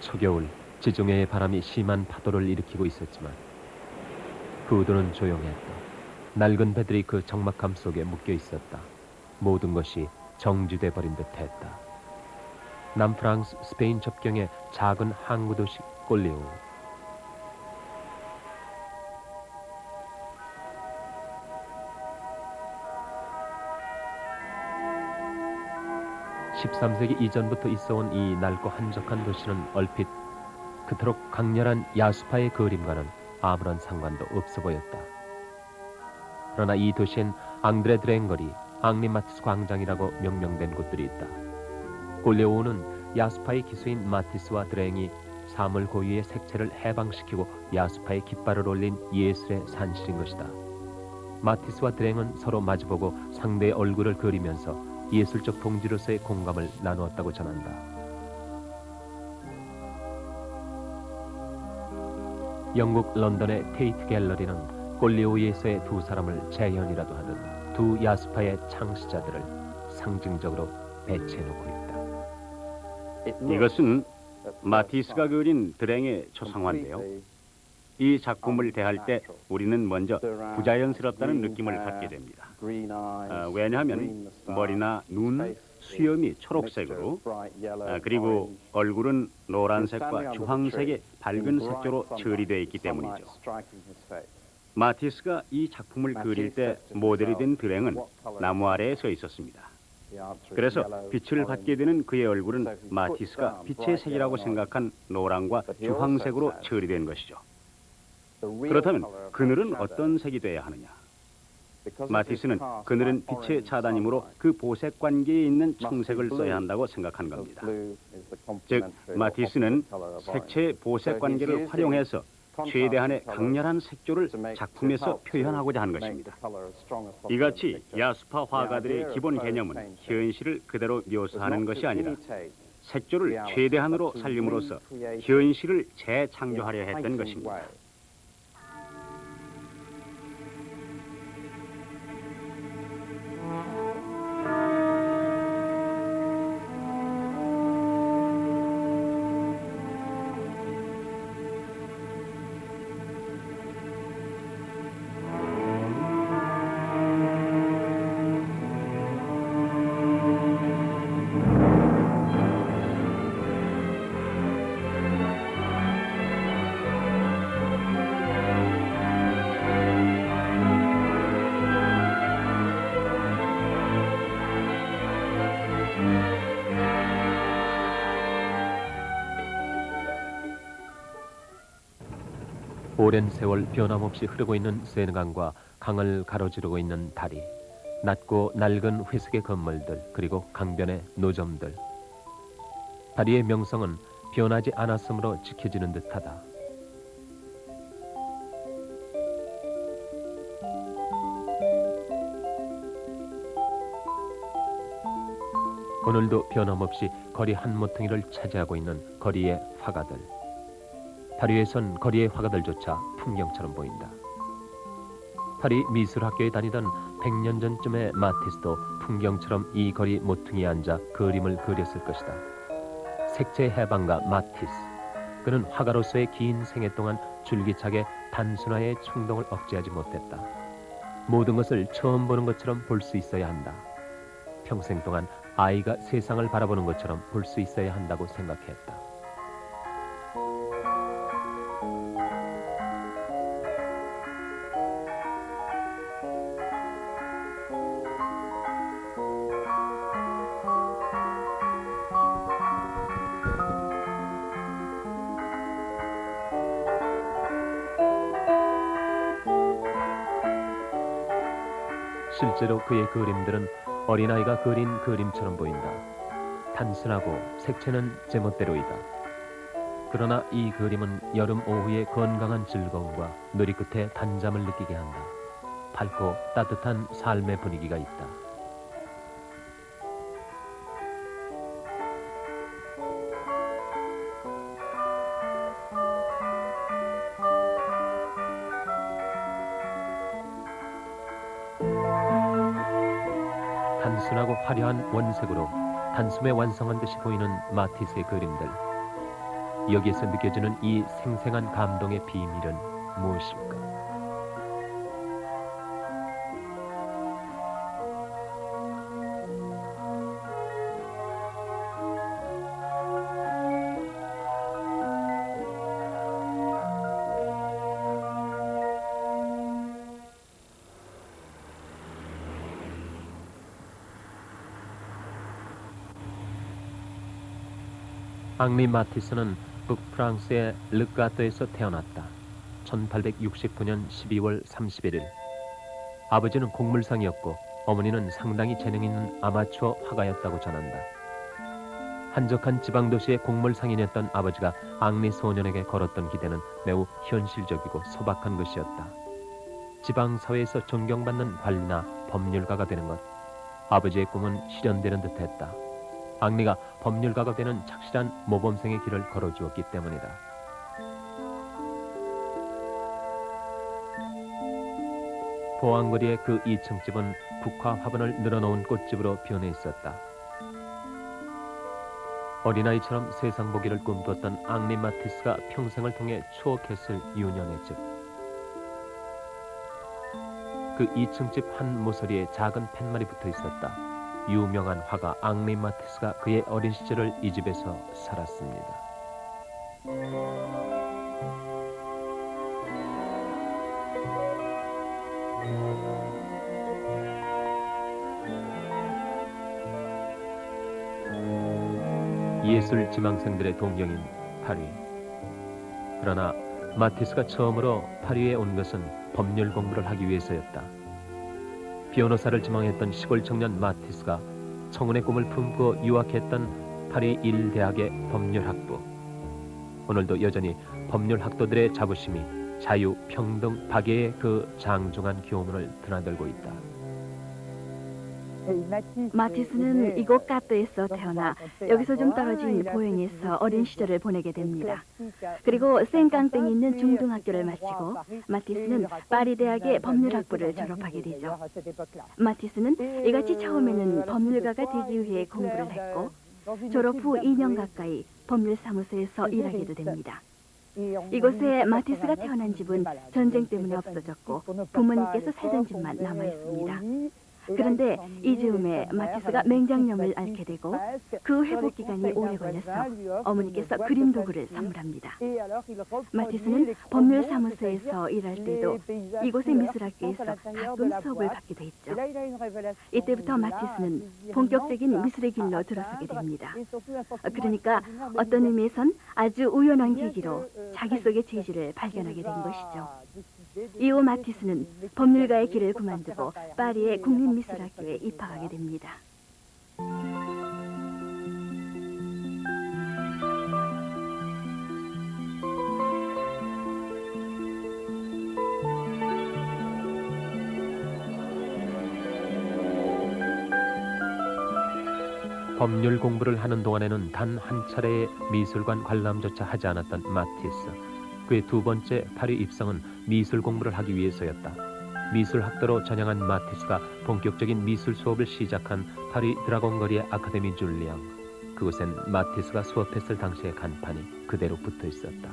초겨울 지중해의 바람이 심한 파도를 일으키고 있었지만 부두는 조용했다. 낡은 배들이 그 적막함 속에 묶여 있었다. 모든 것이 정지돼 버린 듯했다. 남프랑스 스페인 접경의 작은 항구 도시 꼴리오. 13세기 이전부터 있어온 이 낡고 한적한 도시는 얼핏 그토록 강렬한 야수파의 그림과는 아무런 상관도 없어 보였다. 그러나 이 도시엔 앙드레 드랭 거리, 앙리 마티스 광장이라고 명명된 곳들이 있다. 꼴레오는 야수파의 기수인 마티스와 드랭이 사물 고유의 색채를 해방시키고 야수파의 깃발을 올린 예술의 산실인 것이다. 마티스와 드랭은 서로 마주보고 상대의 얼굴을 그리면서 예술적 동지로서의 공감을 나누었다고 전한다. 영국 런던의 테이트 갤러리는 꼴리오에서의 두 사람을 재현이라도 하는 두 야수파의 창시자들을 상징적으로 배치해놓고 있다. 이것은 마티스가 그린 드랭의 초상화인데요. 이 작품을 대할 때 우리는 먼저 부자연스럽다는 느낌을 받게 됩니다. 왜냐하면 머리나 눈, 수염이 초록색으로 그리고 얼굴은 노란색과 주황색의 밝은 색조로 처리되어 있기 때문이죠. 마티스가 이 작품을 그릴 때 모델이 된 드랭은 나무 아래에 서 있었습니다. 그래서 빛을 받게 되는 그의 얼굴은 마티스가 빛의 색이라고 생각한 노랑과 주황색으로 처리된 것이죠. 그렇다면 그늘은 어떤 색이 돼야 하느냐? 마티스는 그늘은 빛의 차단이므로 그 보색 관계에 있는 청색을 써야 한다고 생각한 겁니다. 즉, 마티스는 색채의 보색 관계를 활용해서 최대한의 강렬한 색조를 작품에서 표현하고자 한 것입니다. 이같이 야수파 화가들의 기본 개념은 현실을 그대로 묘사하는 것이 아니라 색조를 최대한으로 살림으로써 현실을 재창조하려 했던 것입니다. 오랜 세월 변함없이 흐르고 있는 세느강과 강을 가로지르고 있는 다리, 낮고 낡은 회색의 건물들, 그리고 강변의 노점들. 다리의 명성은 변하지 않았으므로 지켜지는 듯하다. 오늘도 변함없이 거리 한 모퉁이를 차지하고 있는 거리의 화가들. 다리 위에선 거리의 화가들조차 풍경처럼 보인다. 파리 미술학교에 다니던 100년 전쯤의 마티스도 풍경처럼 이 거리 모퉁이에 앉아 그림을 그렸을 것이다. 색채의 해방가 마티스. 그는 화가로서의 긴 생애 동안 줄기차게 단순화의 충동을 억제하지 못했다. 모든 것을 처음 보는 것처럼 볼 수 있어야 한다. 평생 동안 아이가 세상을 바라보는 것처럼 볼 수 있어야 한다고 생각했다. 실제로 그의 그림들은 어린아이가 그린 그림처럼 보인다. 단순하고 색채는 제멋대로이다. 그러나 이 그림은 여름 오후의 건강한 즐거움과 누리 끝에 단잠을 느끼게 한다. 밝고 따뜻한 삶의 분위기가 있다. 단순하고 화려한 원색으로 단숨에 완성한 듯이 보이는 마티스의 그림들. 여기에서 느껴지는 이 생생한 감동의 비밀은 무엇일까? 앙리 마티스는 북프랑스의 르가토에서 태어났다. 1869년 12월 31일. 아버지는 곡물상이었고 어머니는 상당히 재능 있는 아마추어 화가였다고 전한다. 한적한 지방도시의 곡물상인이었던 아버지가 앙리 소년에게 걸었던 기대는 매우 현실적이고 소박한 것이었다. 지방사회에서 존경받는 관리나 법률가가 되는 것. 아버지의 꿈은 실현되는 듯했다. 앙리가 법률가가 되는 착실한 모범생의 길을 걸어주었기 때문이다. 보안거리의 그 2층 집은 국화 화분을 늘어놓은 꽃집으로 변해 있었다. 어린아이처럼 세상 보기를 꿈꿨던 앙리 마티스가 평생을 통해 추억했을 유년의 집. 그 2층 집 한 모서리에 작은 팻말이 붙어 있었다. 유명한 화가 앙리 마티스가 그의 어린 시절을 이 집에서 살았습니다. 예술 지망생들의 동경인 파리. 그러나 마티스가 처음으로 파리에 온 것은 법률 공부를 하기 위해서였다. 변호사를 지망했던 시골 청년 마티스가 청운의 꿈을 품고 유학했던 파리 일대학의 법률학부. 오늘도 여전히 법률학도들의 자부심이 자유, 평등, 박애의 그 장중한 교문을 드나들고 있다. 마티스는 이곳 까뜨에서 태어나 여기서 좀 떨어진 보행에서 어린 시절을 보내게 됩니다. 그리고 생깡땡이 있는 중등학교를 마치고 마티스는 파리 대학의 법률학부를 졸업하게 되죠. 마티스는 이같이 처음에는 법률가가 되기 위해 공부를 했고 졸업 후 2년 가까이 법률사무소에서 일하게도 됩니다. 이곳에 마티스가 태어난 집은 전쟁 때문에 없어졌고 부모님께서 살던 집만 남아 있습니다. 그런데 이 즈음에 마티스가 맹장염을 앓게 되고 그 회복 기간이 오래 걸려서 어머니께서 그림 도구를 선물합니다. 마티스는 법률사무소에서 일할 때도 이곳의 미술학교에서 가끔 수업을 받기도 했죠. 이때부터 마티스는 본격적인 미술의 길로 들어서게 됩니다. 그러니까 어떤 의미에선 아주 우연한 계기로 자기 속의 재질을 발견하게 된 것이죠. 이후 마티스는 법률가의 길을 그만두고 파리의 국립미술학교에 입학하게 됩니다. 법률 공부를 하는 동안에는 단 한 차례의 미술관 관람조차 하지 않았던 마티스. 그의 두 번째 파리 입성은 미술 공부를 하기 위해서였다. 미술학도로 전향한 마티스가 본격적인 미술 수업을 시작한 파리 드라곤 거리의 아카데미 줄리앙. 그곳엔 마티스가 수업했을 당시의 간판이 그대로 붙어 있었다.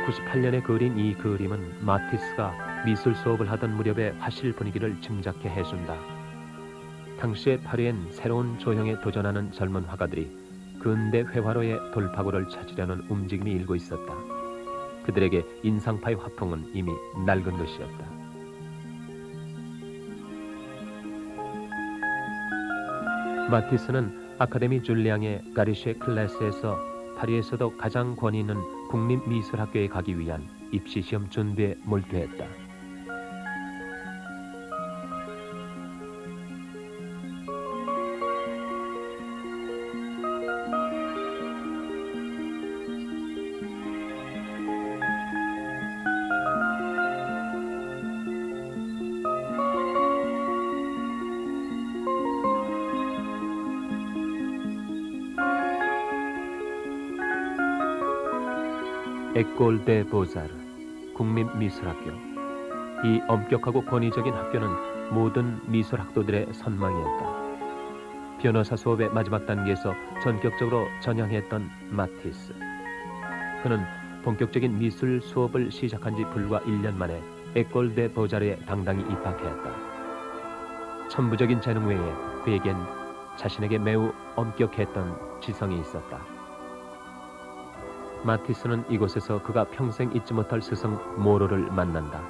(1898년에) 그린 이 그림은 마티스가 미술 수업을 하던 무렵의 화실 분위기를 짐작케 해준다. 당시의 파리엔 새로운 조형에 도전하는 젊은 화가들이 근대 회화로의 돌파구를 찾으려는 움직임이 일고 있었다. 그들에게 인상파의 화풍은 이미 낡은 것이었다. 마티스는 아카데미 줄리앙의 가리쉐 클래스에서 파리에서도 가장 권위 있는 국립미술학교에 가기 위한 입시시험 준비에 몰두했다. 에콜 데 보자르, 국립미술학교. 이 엄격하고 권위적인 학교는 모든 미술학도들의 선망이었다. 변호사 수업의 마지막 단계에서 전격적으로 전향했던 마티스. 그는 본격적인 미술 수업을 시작한 지 불과 1년 만에 에콜 데 보자르에 당당히 입학했다. 천부적인 재능 외에 그에겐 자신에게 매우 엄격했던 지성이 있었다. 마티스는 이곳에서 그가 평생 잊지 못할 스승 모로를 만난다.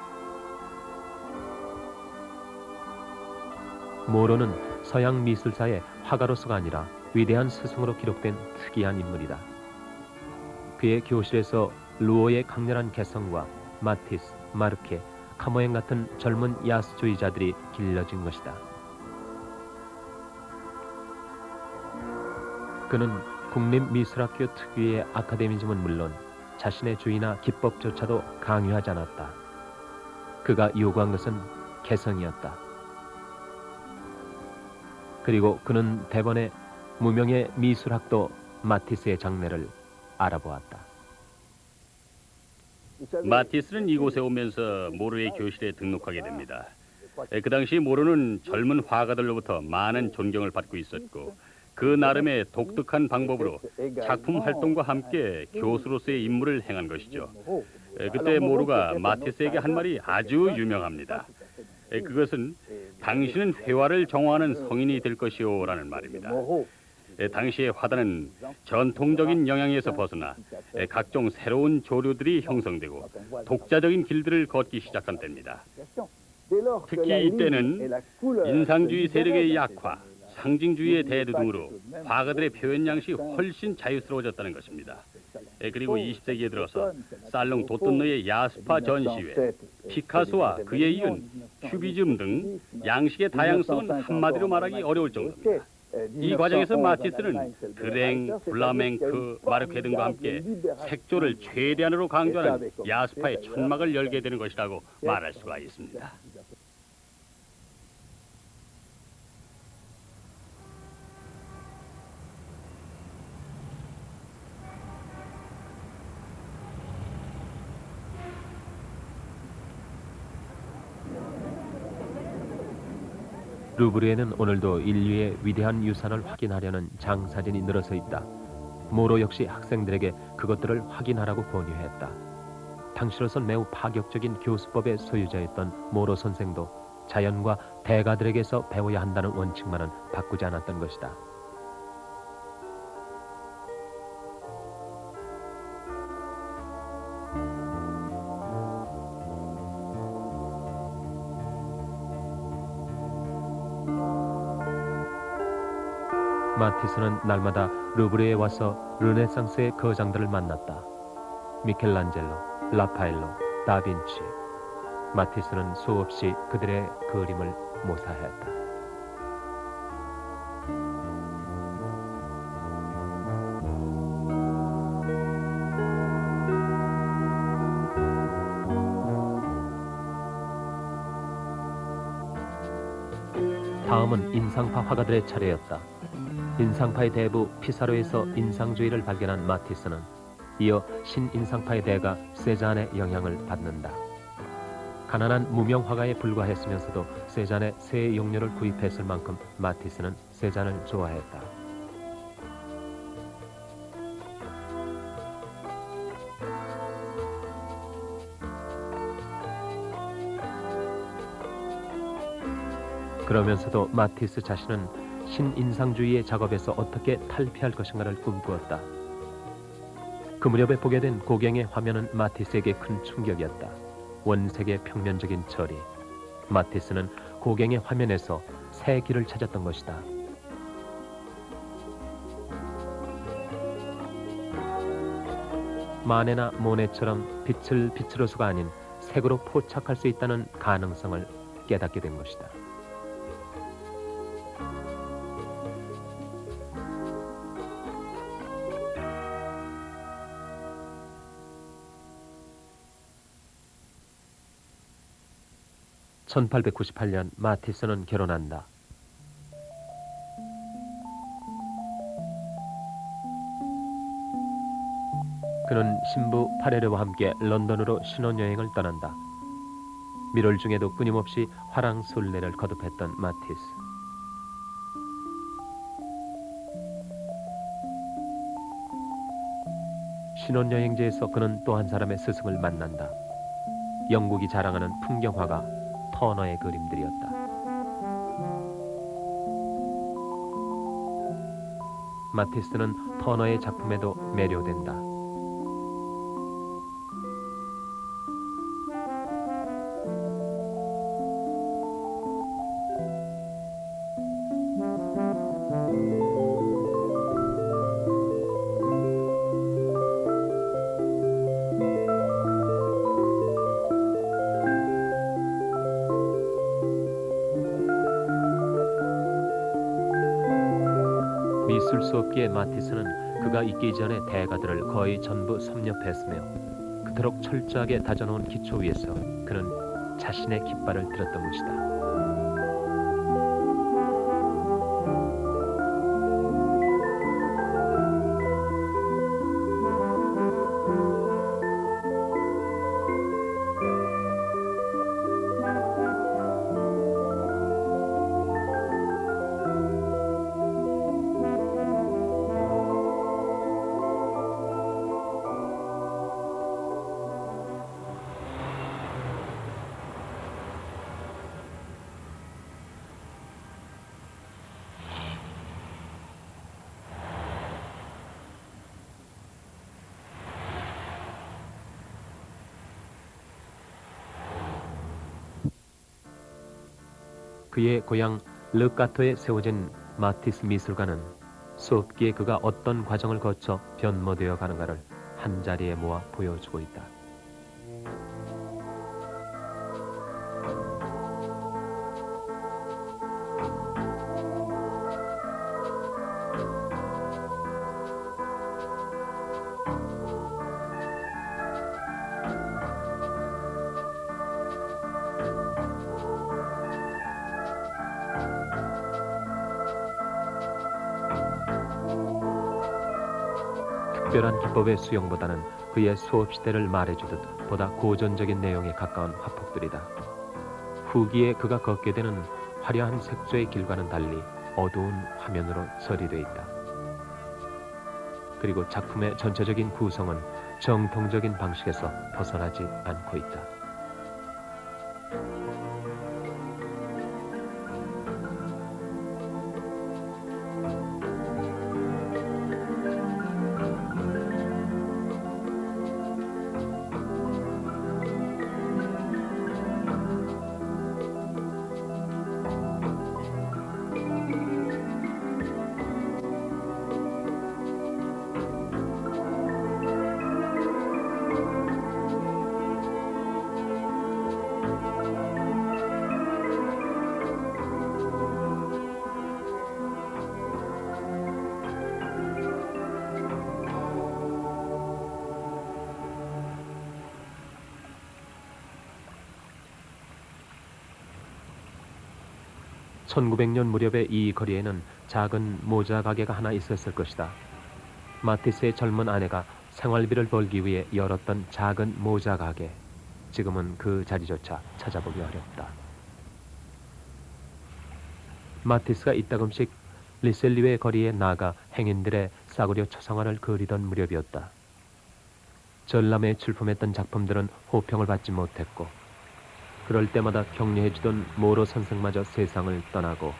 모로는 서양 미술사의 화가로서가 아니라 위대한 스승으로 기록된 특이한 인물이다. 그의 교실에서 루오의 강렬한 개성과 마티스, 마르케, 카모엔 같은 젊은 야수주의자들이 길러진 것이다. 그는 국립미술학교 특유의 아카데미즘은 물론 자신의 주의나 기법조차도 강요하지 않았다. 그가 요구한 것은 개성이었다. 그리고 그는 대번에 무명의 미술학도 마티스의 장래를 알아보았다. 마티스는 이곳에 오면서 모로의 교실에 등록하게 됩니다. 그 당시 모로는 젊은 화가들로부터 많은 존경을 받고 있었고 그 나름의 독특한 방법으로 작품 활동과 함께 교수로서의 임무를 행한 것이죠. 그때 모로가 마티스에게 한 말이 아주 유명합니다. 그것은 당신은 회화를 정화하는 성인이 될 것이오라는 말입니다. 당시의 화단은 전통적인 영향에서 벗어나 각종 새로운 조류들이 형성되고 독자적인 길들을 걷기 시작한 때입니다. 특히 이때는 인상주의 세력의 약화, 상징주의의 대두 등으로 화가들의 표현 양식이 훨씬 자유스러워졌다는 것입니다. 그리고 20세기에 들어서 살롱 도톤노의 야스파 전시회, 피카소와 그에 이은 큐비즘 등 양식의 다양성은 한마디로 말하기 어려울 정도입니다. 이 과정에서 마티스는 드랭, 플라멩크, 마르케 등과 함께 색조를 최대한으로 강조하는 야스파의 천막을 열게 되는 것이라고 말할 수가 있습니다. 루브르에는 오늘도 인류의 위대한 유산을 확인하려는 장사진이 늘어서 있다. 모로 역시 학생들에게 그것들을 확인하라고 권유했다. 당시로선 매우 파격적인 교수법의 소유자였던 모로 선생도 자연과 대가들에게서 배워야 한다는 원칙만은 바꾸지 않았던 것이다. 마티스는 날마다 루브르에 와서 르네상스의 거장들을 만났다. 미켈란젤로, 라파엘로, 다빈치. 마티스는 수없이 그들의 그림을 모사했다. 다음은 인상파 화가들의 차례였다. 인상파의 대부 피사로에서 인상주의를 발견한 마티스는 이어 신인상파의 대가 세잔의 영향을 받는다. 가난한 무명 화가에 불과했으면서도 세잔의 새 용료를 구입했을 만큼 마티스는 세잔을 좋아했다. 그러면서도 마티스 자신은 신인상주의의 작업에서 어떻게 탈피할 것인가를 꿈꾸었다. 그 무렵에 보게 된 고갱의 화면은 마티스에게 큰 충격이었다. 원색의 평면적인 처리. 마티스는 고갱의 화면에서 새 길을 찾았던 것이다. 마네나 모네처럼 빛을 빛으로 수가 아닌 색으로 포착할 수 있다는 가능성을 깨닫게 된 것이다. (1898년) 마티스는 결혼한다. 그는 신부 파레르와 함께 런던으로 신혼여행을 떠난다. 밀월 중에도 끊임없이 화랑술래를 거듭했던 마티스. 신혼여행지에서 그는 또 한 사람의 스승을 만난다. 영국이 자랑하는 풍경화가 터너의 그림들이었다. 마티스는 터너의 작품에도 매료된다. 미술 수업기에 마티스는 그가 있기 전에 대가들을 거의 전부 섭렵했으며 그토록 철저하게 다져놓은 기초 위에서 그는 자신의 깃발을 들었던 것이다. 그의 고향 르카토에 세워진 마티스 미술관은 수업기에 그가 어떤 과정을 거쳐 변모되어 가는가를 한자리에 모아 보여주고 있다. 특별한 기법의 수용보다는 그의 수업 시대를 말해주듯 보다 고전적인 내용에 가까운 화폭들이다. 후기에 그가 걷게 되는 화려한 색조의 길과는 달리 어두운 화면으로 처리되어 있다. 그리고 작품의 전체적인 구성은 정통적인 방식에서 벗어나지 않고 있다. (1900년) 무렵에 이 거리에는 작은 모자 가게가 하나 있었을 것이다. 마티스의 젊은 아내가 생활비를 벌기 위해 열었던 작은 모자 가게. 지금은 그 자리조차 찾아보기 어렵다. 마티스가 이따금씩 리셀리웨 거리에 나가 행인들의 싸구려 초상화를 그리던 무렵이었다. 전람회에 출품했던 작품들은 호평을 받지 못했고 그럴 때마다 격려해주던 모로 선생마저 세상을 떠나고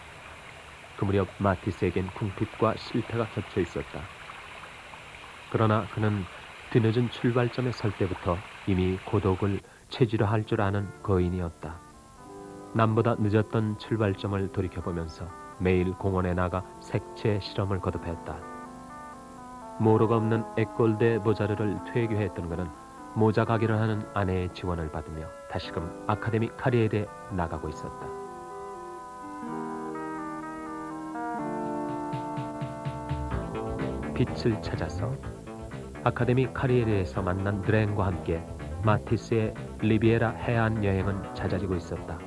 그 무렵 마티스에겐 궁핍과 실패가 겹쳐 있었다. 그러나 그는 뒤늦은 출발점에 설 때부터 이미 고독을 체질화할 줄 아는 거인이었다. 남보다 늦었던 출발점을 돌이켜보면서 매일 공원에 나가 색채 실험을 거듭했다. 모로가 없는 에꼴데 보자르를 퇴교했던 그는 모자 가게를 하는 아내의 지원을 받으며 다시금 아카데미 카리에르에 나가고 있었다. 빛을 찾아서 아카데미 카리에르에서 만난 드랭과 함께 마티스의 리비에라 해안 여행은 잦아지고 있었다.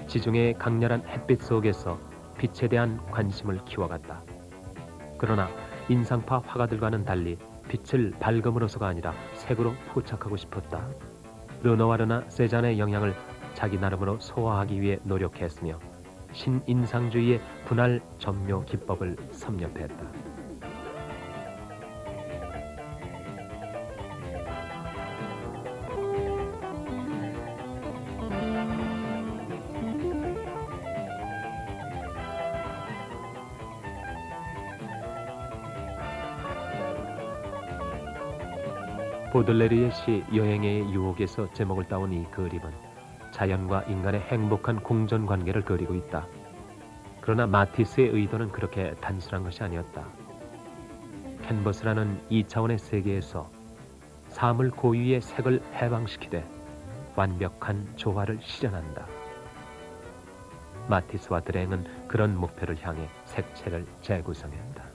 지중해의 강렬한 햇빛 속에서 빛에 대한 관심을 키워갔다. 그러나 인상파 화가들과는 달리 빛을 밝음으로서가 아니라 색으로 포착하고 싶었다. 르노와르나 세잔의 영향을 자기 나름으로 소화하기 위해 노력했으며 신인상주의의 분할 점묘 기법을 섭렵했다. 보들레르의 시 여행의 유혹에서 제목을 따온 이 그림은 자연과 인간의 행복한 공존관계를 그리고 있다. 그러나 마티스의 의도는 그렇게 단순한 것이 아니었다. 캔버스라는 2차원의 세계에서 사물 고유의 색을 해방시키되 완벽한 조화를 실현한다. 마티스와 드랭은 그런 목표를 향해 색채를 재구성했다.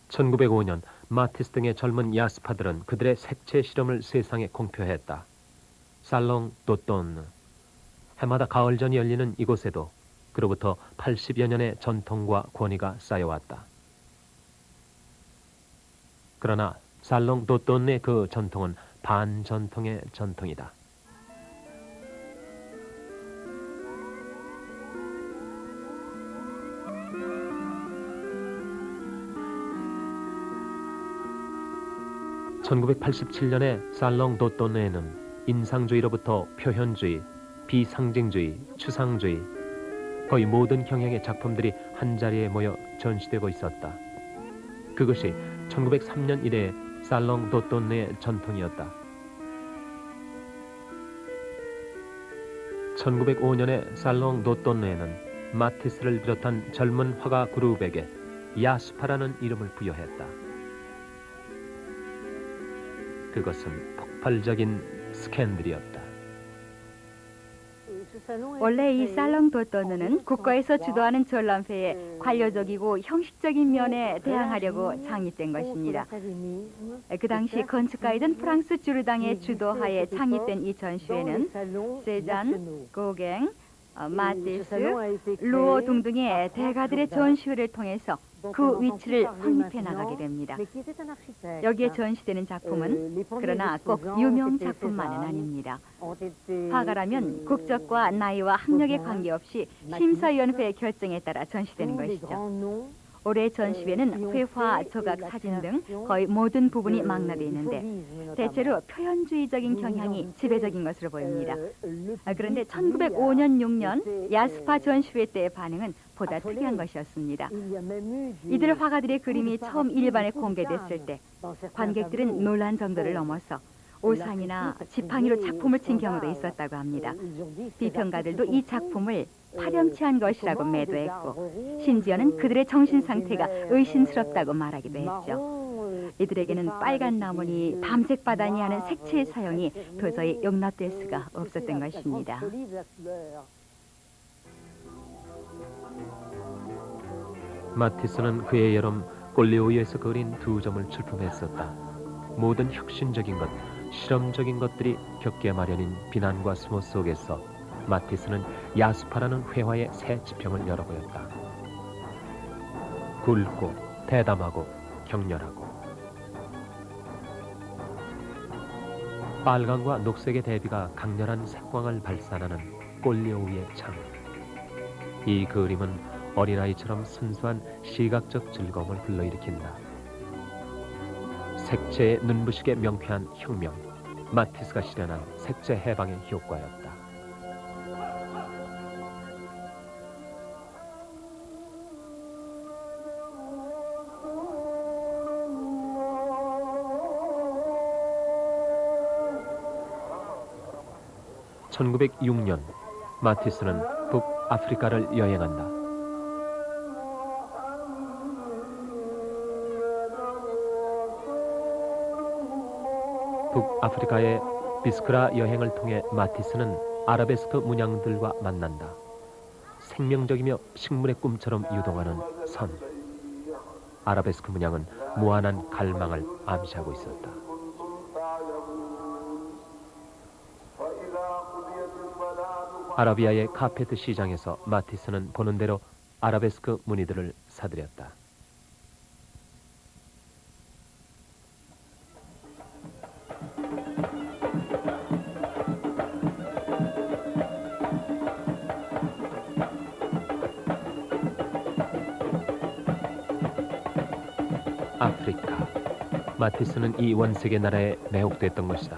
(1905년) 마티스 등의 젊은 야스파들은 그들의 색채 실험을 세상에 공표했다. 살롱 도톤, 해마다 가을전이 열리는 이곳에도 그로부터 80여 년의 전통과 권위가 쌓여왔다. 그러나 살롱 도톤의 그 전통은 반전통의 전통이다. (1987년에) 살롱 도톤에는 인상주의로부터 표현주의, 비상징주의, 추상주의, 거의 모든 경향의 작품들이 한자리에 모여 전시되고 있었다. 그것이 1903년 이래 살롱 도톤의 전통이었다. 1905년에 살롱 도톤에는 마티스를 비롯한 젊은 화가 그룹에게 야스파라는 이름을 부여했다. 그것은 폭발적인 스캔들이었다. 원래 이 살롱 도토느는 국가에서 주도하는 전람회의 관료적이고 형식적인 면에 대항하려고 창립된 것입니다. 그 당시 건축가이던 프랑스 주르당의 주도하에 창립된 이 전시회는 세잔, 고갱, 마티스, 루오 등등의 대가들의 전시회를 통해서 그 위치를 확립해 나가게 됩니다. 여기에 전시되는 작품은 그러나 꼭 유명 작품만은 아닙니다. 화가라면 국적과 나이와 학력에 관계없이 심사위원회의 결정에 따라 전시되는 것이죠. 올해 전시회는 회화, 조각, 사진 등 거의 모든 부분이 망라되어 있는데 대체로 표현주의적인 경향이 지배적인 것으로 보입니다. 그런데 1905년 6년 야스파 전시회 때의 반응은 보다 특이한 것이었습니다. 이들 화가들의 그림이 처음 일반에 공개됐을 때 관객들은 놀란 정도를 넘어서 오산이나 지팡이로 작품을 친 경우도 있었다고 합니다. 비평가들도 이 작품을 파렴치한 것이라고 매도했고 심지어는 그들의 정신 상태가 의심스럽다고 말하기도 했죠. 이들에게는 빨간 나무니 밤색 바다니 하는 색채의 사용이 도저히 용납될 수가 없었던 것입니다. 마티스는 그의 여름 꼴리오이에서 그린 두 점을 출품했었다. 모든 혁신적인 것, 실험적인 것들이 겪게 마련인 비난과 수모 속에서 마티스는 야스파라는 회화의 새 지평을 열어보였다. 굵고 대담하고 격렬하고 빨강과 녹색의 대비가 강렬한 색광을 발산하는 꼴리오이의 창. 이 그림은 어린아이처럼 순수한 시각적 즐거움을 불러일으킨다. 색채의 눈부시게 명쾌한 혁명, 마티스가 실현한 색채 해방의 효과였다. (1906년) 마티스는 북아프리카를 여행한다. 북아프리카의 비스크라 여행을 통해 마티스는 아라베스크 문양들과 만난다. 생명적이며 식물의 꿈처럼 유동하는 선. 아라베스크 문양은 무한한 갈망을 암시하고 있었다. 아라비아의 카페트 시장에서 마티스는 보는 대로 아라베스크 무늬들을 사들였다. 아프리카. 마티스는 이 원색의 나라에 매혹됐던 것이다.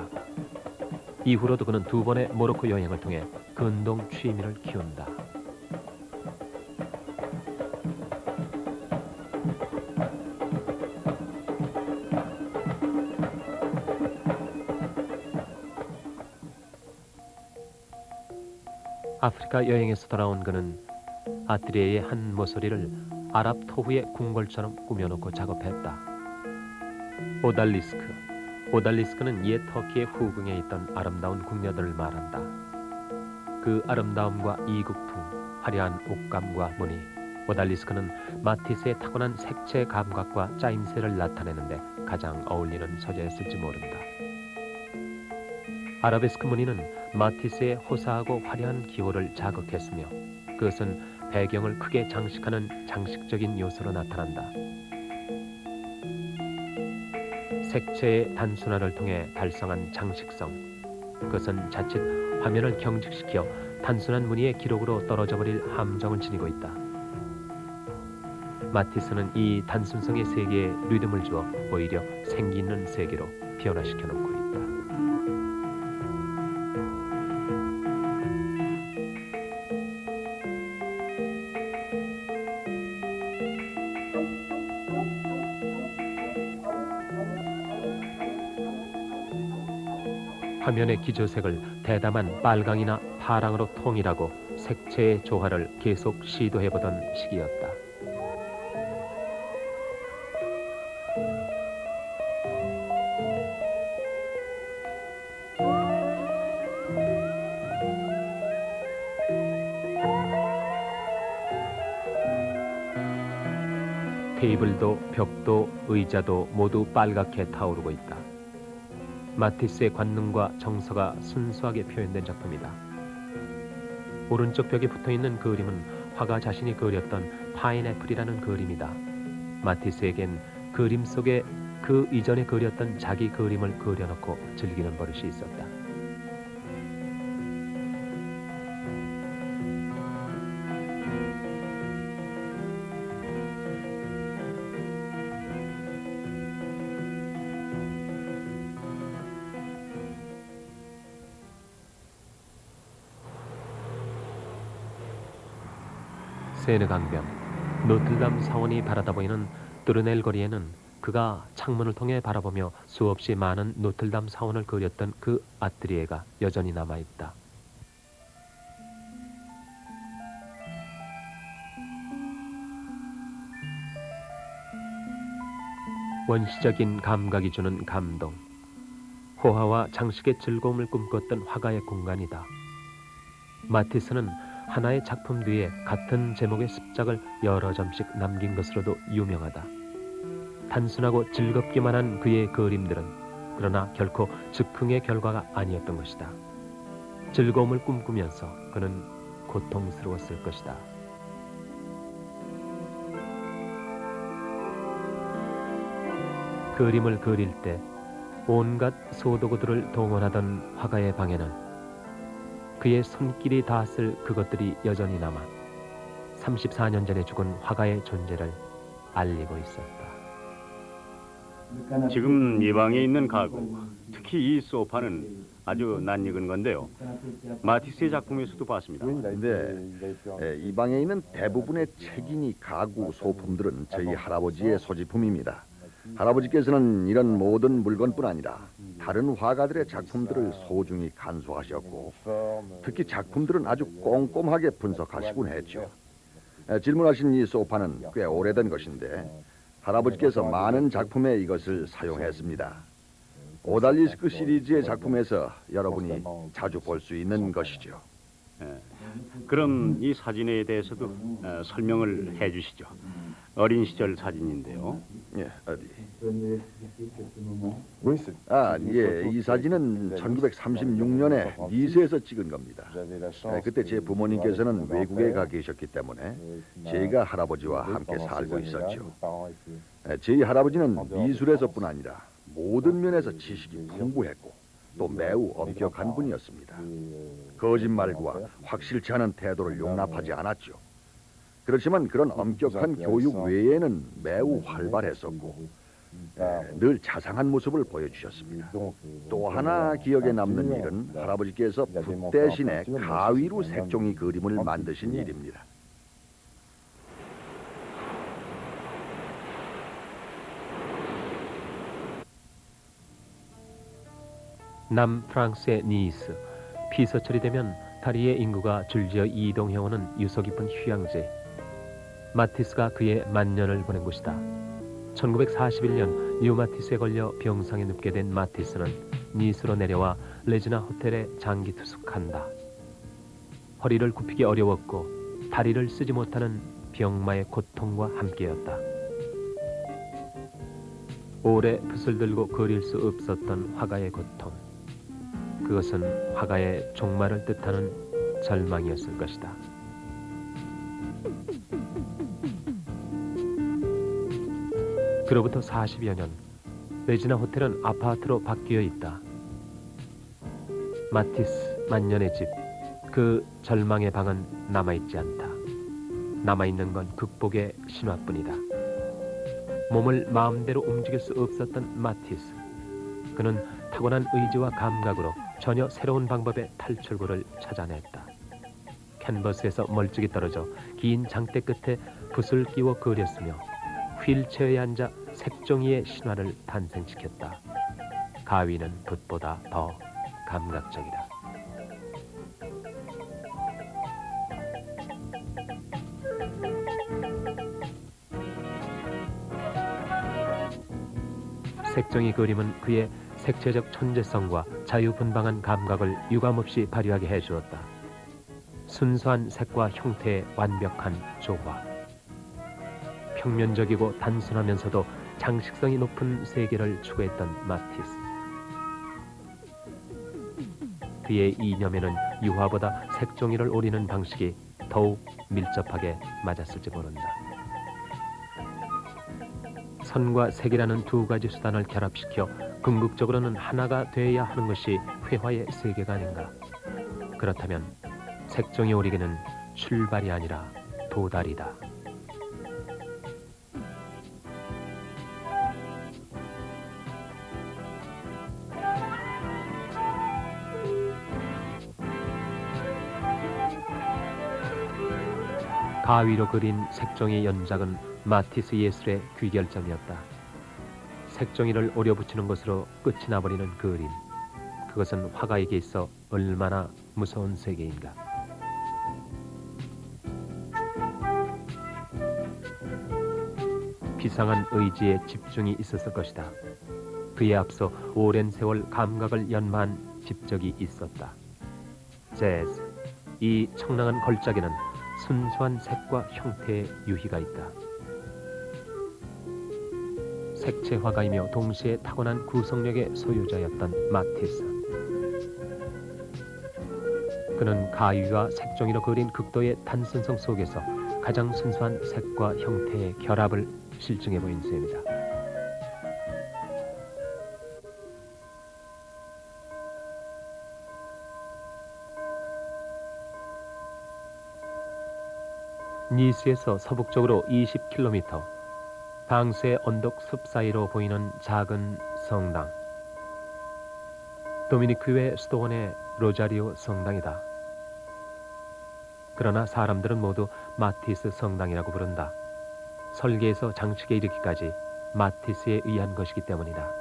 이후로도 그는 2번의 모로코 여행을 통해 근동 취미를 키운다. 아프리카 여행에서 돌아온 그는 아트리에의 한 모서리를 아랍 토후의 궁궐처럼 꾸며놓고 작업했다. 오달리스크는 옛 터키의 후궁에 있던 아름다운 궁녀들을 말한다. 그 아름다움과 이국풍, 화려한 옷감과 무늬, 오달리스크는 마티스의 타고난 색채 감각과 짜임새를 나타내는데 가장 어울리는 소재였을지 모른다. 아라베스크 무늬는 마티스의 호사하고 화려한 기호를 자극했으며 그것은 배경을 크게 장식하는 장식적인 요소로 나타난다. 색채의 단순화를 통해 달성한 장식성, 그것은 자칫 화면을 경직시켜 단순한 무늬의 기록으로 떨어져버릴 함정을 지니고 있다. 마티스는 이 단순성의 세계에 리듬을 주어 오히려 생기 있는 세계로 변화시켜 놓고 있다. 화면의 기조색을 대담한 빨강이나 파랑으로 통일하고 색채의 조화를 계속 시도해보던 시기였다. 테이블도 벽도 의자도 모두 빨갛게 타오르고 있다. 마티스의 관능과 정서가 순수하게 표현된 작품이다. 오른쪽 벽에 붙어있는 그림은 화가 자신이 그렸던 파인애플이라는 그림이다. 마티스에겐 그림 속에 그 이전에 그렸던 자기 그림을 그려놓고 즐기는 버릇이 있었다. 세느 강변, 노틀담 사원이 바라다 보이는 뚜르넬 거리에는 그가 창문을 통해 바라보며 수없이 많은 노틀담 사원을 그렸던 그 아트리에가 여전히 남아있다. 원시적인 감각이 주는 감동, 호화와 장식의 즐거움을 꿈꿨던 화가의 공간이다. 마티스는 하나의 작품 뒤에 같은 제목의 습작을 여러 점씩 남긴 것으로도 유명하다. 단순하고 즐겁기만 한 그의 그림들은 그러나 결코 즉흥의 결과가 아니었던 것이다. 즐거움을 꿈꾸면서 그는 고통스러웠을 것이다. 그림을 그릴 때 온갖 소도구들을 동원하던 화가의 방에는 그의 손길이 닿았을 그것들이 여전히 남아 34년 전에 죽은 화가의 존재를 알리고 있었다. 지금 이 방에 있는 가구, 특히 이 소파는 아주 낯익은 건데요. 마티스의 작품에서도 봤습니다. 네, 이 방에 있는 대부분의 책이니 가구, 소품들은 저희 할아버지의 소지품입니다. 할아버지께서는 이런 모든 물건뿐 아니라 다른 화가들의 작품들을 소중히 간수하셨고 특히 작품들은 아주 꼼꼼하게 분석하시곤 했죠. 질문하신 이 소파는 꽤 오래된 것인데 할아버지께서 많은 작품에 이것을 사용했습니다. 오달리스크 시리즈의 작품에서 여러분이 자주 볼 수 있는 것이죠. 예. 그럼 이 사진에 대해서도 설명을 해주시죠. 어린 시절 사진인데요. 예, 어디? 예, 이 사진은 1936년에 니스에서 찍은 겁니다. 그때 제 부모님께서는 외국에 가 계셨기 때문에 제가 할아버지와 함께 살고 있었죠. 저희 할아버지는 미술에서뿐 아니라 모든 면에서 지식이 풍부했고 또 매우 엄격한 분이었습니다. 거짓말과 확실치 않은 태도를 용납하지 않았죠. 그렇지만 그런 엄격한 교육 외에는 매우 활발했었고 늘 자상한 모습을 보여주셨습니다. 또 하나 기억에 남는 일은 할아버지께서 붓 대신에 가위로 색종이 그림을 만드신 일입니다. 남프랑스의 니스. 피서철이 되면 파리의 인구가 줄지어 이동해오는 유서 깊은 휴양지. 마티스가 그의 만년을 보낸 곳이다. 1941년 류마티스에 걸려 병상에 눕게 된 마티스는 니스로 내려와 레지나 호텔에 장기 투숙한다. 허리를 굽히기 어려웠고 다리를 쓰지 못하는 병마의 고통과 함께였다. 오래 붓을 들고 그릴 수 없었던 화가의 고통. 그것은 화가의 종말을 뜻하는 절망이었을 것이다. 그로부터 40여 년, 레지나 호텔은 아파트로 바뀌어 있다. 마티스 만년의 집, 그 절망의 방은 남아있지 않다. 남아있는 건 극복의 신화뿐이다. 몸을 마음대로 움직일 수 없었던 마티스. 그는 타고난 의지와 감각으로 전혀 새로운 방법의 탈출구를 찾아냈다. 캔버스에서 멀찍이 떨어져 긴 장대 끝에 붓을 끼워 그렸으며 휠체어에 앉아 색종이의 신화를 탄생시켰다. 가위는 붓보다 더 감각적이다. 색종이 그림은 그의 색채적 천재성과 자유분방한 감각을 유감없이 발휘하게 해주었다. 순수한 색과 형태의 완벽한 조화. 평면적이고 단순하면서도 장식성이 높은 세계를 추구했던 마티스. 그의 이념에는 유화보다 색종이를 오리는 방식이 더욱 밀접하게 맞았을지 모른다. 선과 색이라는 두 가지 수단을 결합시켜 궁극적으로는 하나가 되어야 하는 것이 회화의 세계가 아닌가. 그렇다면 색종이 오리기는 출발이 아니라 도달이다. 가위로 그린 색종이 연작은 마티스 예술의 귀결점이었다. 색종이를 오려붙이는 것으로 끝이 나버리는 그림. 그것은 화가에게 있어 얼마나 무서운 세계인가. 비상한 의지에 집중이 있었을 것이다. 그에 앞서 오랜 세월 감각을 연마한 집적이 있었다. 재즈, 이 청량한 걸작에는 순수한 색과 형태의 유희가 있다. 색채 화가이며 동시에 타고난 구성력의 소유자였던 마티스. 그는 가위와 색종이로 그린 극도의 단순성 속에서 가장 순수한 색과 형태의 결합을 실증해 보인 셈이다. 니스에서 서북쪽으로 20km, 방수의 언덕 숲 사이로 보이는 작은 성당. 도미니크의 수도원의 로자리오 성당이다. 그러나 사람들은 모두 마티스 성당이라고 부른다. 설계에서 장식에 이르기까지 마티스에 의한 것이기 때문이다.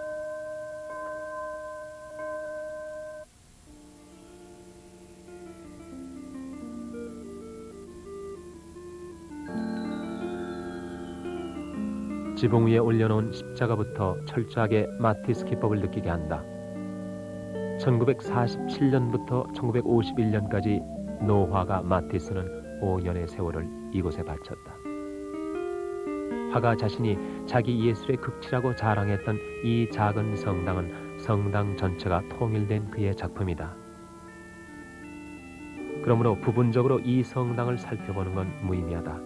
지붕 위에 올려놓은 십자가부터 철저하게 마티스 기법을 느끼게 한다. 1947년부터 1951년까지 노화가 마티스는 5년의 세월을 이곳에 바쳤다. 화가 자신이 자기 예술의 극치라고 자랑했던 이 작은 성당은 성당 전체가 통일된 그의 작품이다. 그러므로 부분적으로 이 성당을 살펴보는 건 무의미하다.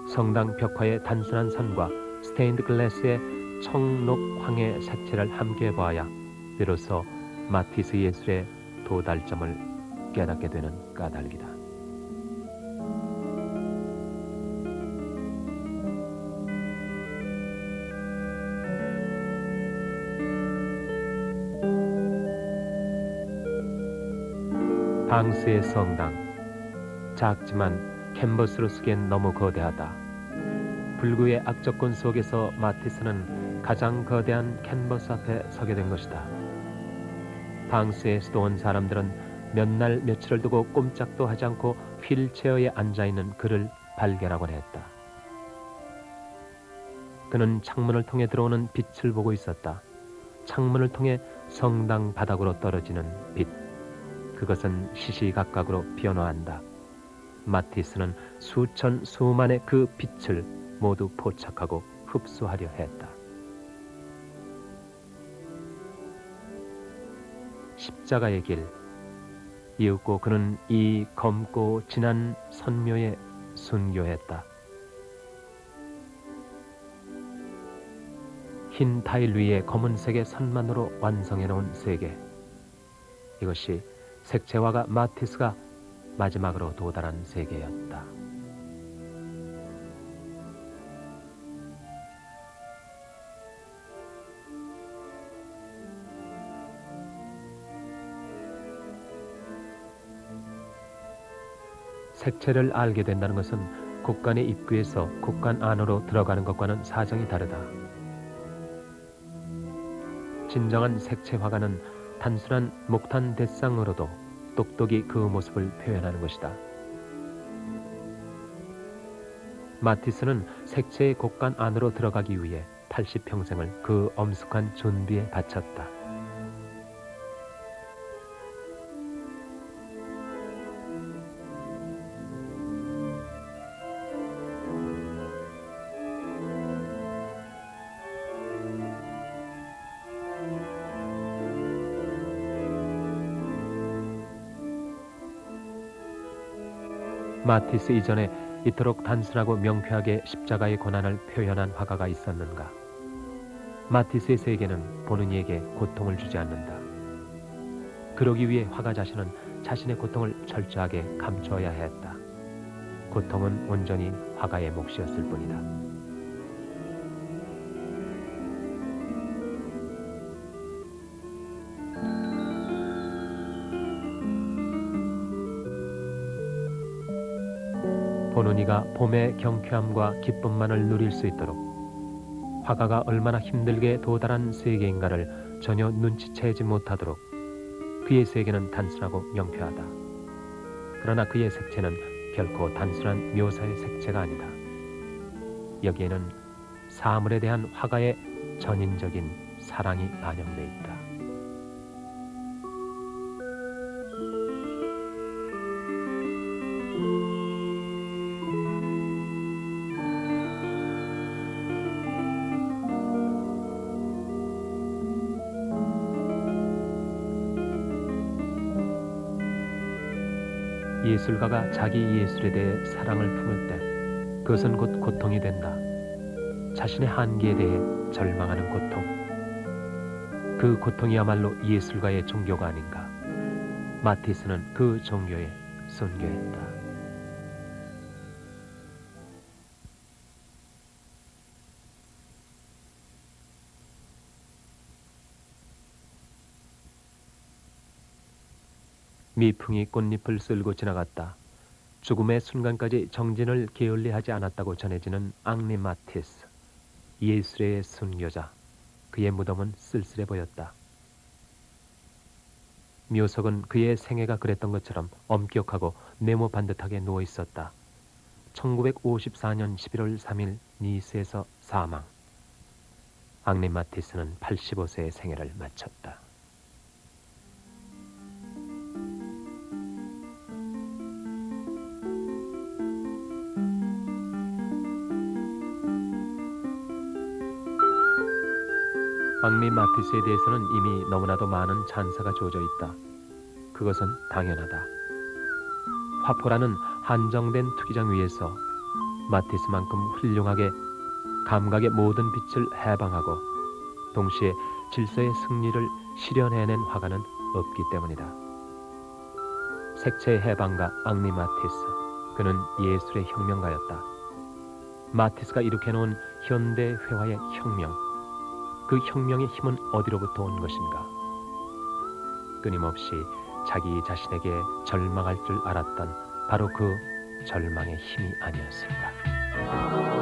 성당 벽화의 단순한 선과 스테인드 글래스의 청록황의 색채를 함께 봐야 비로소 마티스 예술의 도달점을 깨닫게 되는 까닭이다. 방스의 성당, 작지만 캔버스로 쓰기엔 너무 거대하다. 불구의 악조건 속에서 마티스는 가장 거대한 캔버스 앞에 서게 된 것이다. 방스에 수도원 사람들은 몇 날 며칠을 두고 꼼짝도 하지 않고 휠체어에 앉아있는 그를 발견하곤 했다. 그는 창문을 통해 들어오는 빛을 보고 있었다. 창문을 통해 성당 바닥으로 떨어지는 빛. 그것은 시시각각으로 변화한다. 마티스는 수천 수만의 그 빛을 모두 포착하고 흡수하려 했다. 십자가의 길. 이윽고 그는 이 검고 진한 선묘에 순교했다. 흰 타일 위에 검은색의 선만으로 완성해놓은 세계. 이것이 색채화가 마티스가 마지막으로 도달한 세계였다. 색채를 알게 된다는 것은 곡간의 입구에서 곡간 안으로 들어가는 것과는 사정이 다르다. 진정한 색채 화가는 단순한 목탄 대상으로도 똑똑히 그 모습을 표현하는 것이다. 마티스는 색채의 곡간 안으로 들어가기 위해 80평생을 그 엄숙한 준비에 바쳤다. 마티스 이전에 이토록 단순하고 명쾌하게 십자가의 고난을 표현한 화가가 있었는가? 마티스의 세계는 보는 이에게 고통을 주지 않는다. 그러기 위해 화가 자신은 자신의 고통을 철저하게 감추어야 했다. 고통은 온전히 화가의 몫이었을 뿐이다. 보는 이가 봄의 경쾌함과 기쁨만을 누릴 수 있도록 화가가 얼마나 힘들게 도달한 세계인가를 전혀 눈치채지 못하도록 그의 세계는 단순하고 명쾌하다. 그러나 그의 색채는 결코 단순한 묘사의 색채가 아니다. 여기에는 사물에 대한 화가의 전인적인 사랑이 반영돼 있다. 예술가가 자기 예술에 대해 사랑을 품을 때 그것은 곧 고통이 된다. 자신의 한계에 대해 절망하는 고통. 그 고통이야말로 예술가의 종교가 아닌가. 마티스는 그 종교에 순교했다. 미풍이 꽃잎을 쓸고 지나갔다. 죽음의 순간까지 정진을 게을리하지 않았다고 전해지는 앙리 마티스. 예술의 순교자. 그의 무덤은 쓸쓸해 보였다. 묘석은 그의 생애가 그랬던 것처럼 엄격하고 네모 반듯하게 누워 있었다. 1954년 11월 3일 니스에서 사망. 앙리 마티스는 85세의 생애를 마쳤다. 앙리 마티스에 대해서는 이미 너무나도 많은 찬사가 주어져 있다. 그것은 당연하다. 화포라는 한정된 투기장 위에서 마티스만큼 훌륭하게 감각의 모든 빛을 해방하고 동시에 질서의 승리를 실현해낸 화가는 없기 때문이다. 색채의 해방가 앙리 마티스, 그는 예술의 혁명가였다. 마티스가 일으켜놓은 현대 회화의 혁명, 그 혁명의 힘은 어디로부터 온 것인가? 끊임없이 자기 자신에게 절망할 줄 알았던 바로 그 절망의 힘이 아니었을까?